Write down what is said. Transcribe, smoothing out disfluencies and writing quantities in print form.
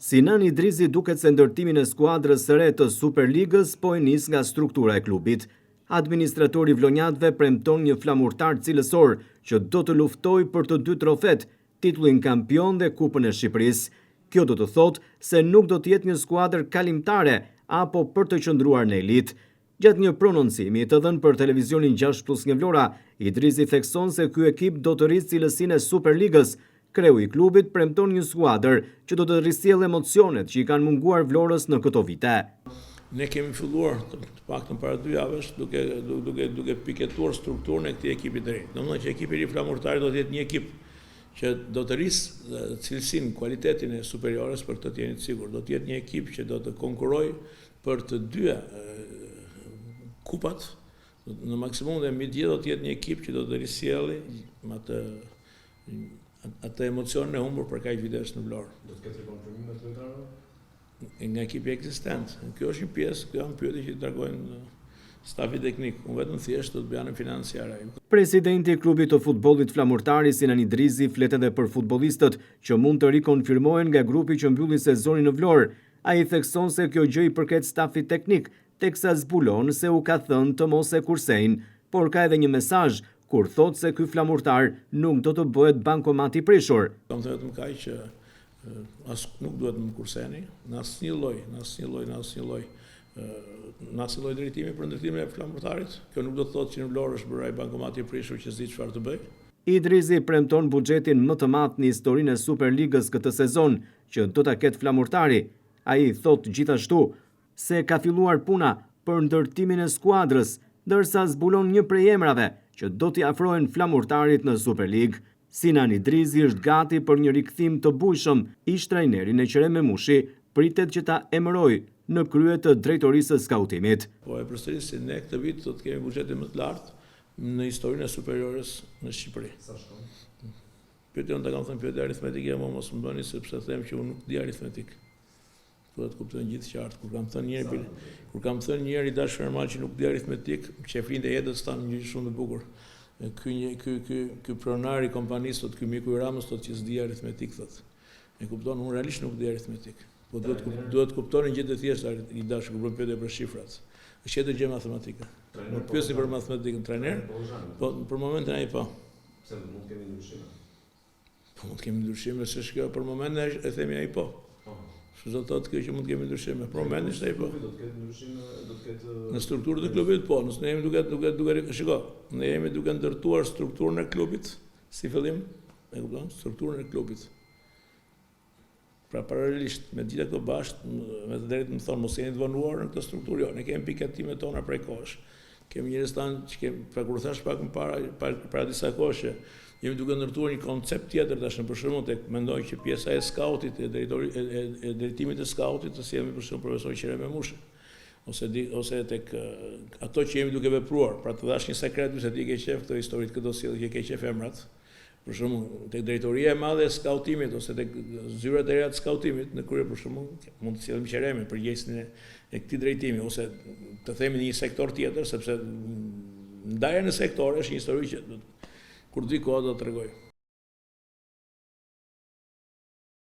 Sinan Idrizi duket se ndërtimin e skuadrës së re të Superligës po e nis nga struktura e klubit. Administratori i Vlonjatëve premton një flamurtar cilësor që do të luftojë për të dy trofet, titullin kampion dhe Kupën e Shqipërisë. Kjo do të thotë se nuk do të jetë një skuadër kalimtare apo për të qëndruar në elitë. Gjatë një prononcimi të dhënë për televizionin 6+1 Vlora, Idrizi thekson se ky ekip do të rrisë cilësinë e Superligës. Kreu i klubit premton një skuadër që do të risjellë emocionet që i kanë munguar Vlorës në këto vite. Ne kemi filluar të paktën para 2 javësh duke piketuar strukturën e këtij ekipi të ri. Domethënë që ekipi i flamurtar do të jetë një ekip që do të rrisë cilësinë, kualitetin e superiores për të jeni të sigurt. Do të jetë një ekip që do të konkurrojë për të dyja kupat. Në maksimum dhe midje do të jetë një ekip që do të risjellë atë emocionin e humbur për kaq vitesh në Vlorë. Do të ketë konfirmime të lojtarëve? Nga ekipi ekzistent. Kjo është një pjesë, kjo janë pyetje që i tregojnë stafi teknik. Unë vetëm thjesht do të bëjnë financiare. Presidenti i klubit të futbollit flamurtari Sinan Idrizi flet edhe për futbollistët që mund të rikonfirmohen nga grupi që mbylli sezonin në Vlorë. Ai thekson se kjo gjë i përket stafit teknik, teksa zbulon se u ka thënë të mos e kursejnë, por ka edhe një mesazh kur thot se ky flamurtar nuk do të bëhet bankomat i prishur. Kam thënë vetëm kaq që nuk duhet më kurseni, në asnjë lloj drejtimi për ndërtimin e flamurtarit. Kjo nuk do të thotë që në Vlorë është bërë ai bankomati i prishur që s'di çfarë të bëj. Idrizi premton buxhetin më të madh në historinë e Superligës këtë sezon që do ta ketë flamurtari. Ai thot gjithashtu se ka filluar puna për ndërtimin e skuadrës, ndërsa zbulon një prej emrave që do t'i afrohen flamurtarit në Superligë. Sinan Idrizi është gati për një rikthim të bujshëm. Ish trajneri në Qere Memushi pritet që ta emërojë në krye të drejtorisë së skautimit. Po e përsëris se ne këtë vit do të kemi buxhetin më të lartë në historinë e superiores në Shqipëri. Sa shkon? Pyetja unë ta kam thënë pyetje aritmetike, ama mos më bëni sepse them që unë nuk di aritmetik. Do të kuptojnë gjithë qartë. Kur kam thënë një herë i dashur normal që nuk di aritmetik, qefrin e jetës tanë një shumë të bukur. Ky pronar i kompanisë thotë, ky miku i Ramës thotë që s'di aritmetik thotë. E kupton, unë realisht nuk di aritmetik. Po duhet të kuptoni gjë të thjeshta i dashur kur bën pyetje për shifrat. Është çdo gjë matematike. Nuk pyesni për matematikën trajner, po për momentin ai po. Pse mund të kemi ndryshime? Po mund të kemi ndryshime, s'është kjo për momentin e themi ai po. Që do të thotë kjo që mund të kemi ndryshime. Për momentin është ai po. Do të ketë ndryshime, do të ketë në strukturën e klubit po, ne jemi duke shiko, ne jemi duke ndërtuar strukturën e klubit si fillim, e kupton, strukturën e klubit. Pra paralelisht me gjitha këto bashkë, me të drejtë më thonë mos jeni të vonuar në këtë strukturë, jo, ne kemi piketimet tona prej kohësh. Kemi njerëz tanë që kemi, pra kur thash pak më para disa kohësh, jemi duke ndërtuar një koncept tjetër tash për shembull tek mendoj që pjesa e skautit, e drejtimit të skautit të sjellemi për shembull profesor Qere Memushi. Ose tek ato që jemi duke vepruar, pra të dash një sekret se ti ke qef këtë histori të këto sjellje që ke qef emrat. Për shembull, tek drejtoria e madhe e skautimit ose tek zyrat e reja të skautimit në krye për shembull, mund të sjellim Qeremin për përgjegjësinë e këtij drejtimi ose të themi në një sektor tjetër sepse ndaja në sektore është një histori që kur di kohë do të tregoj.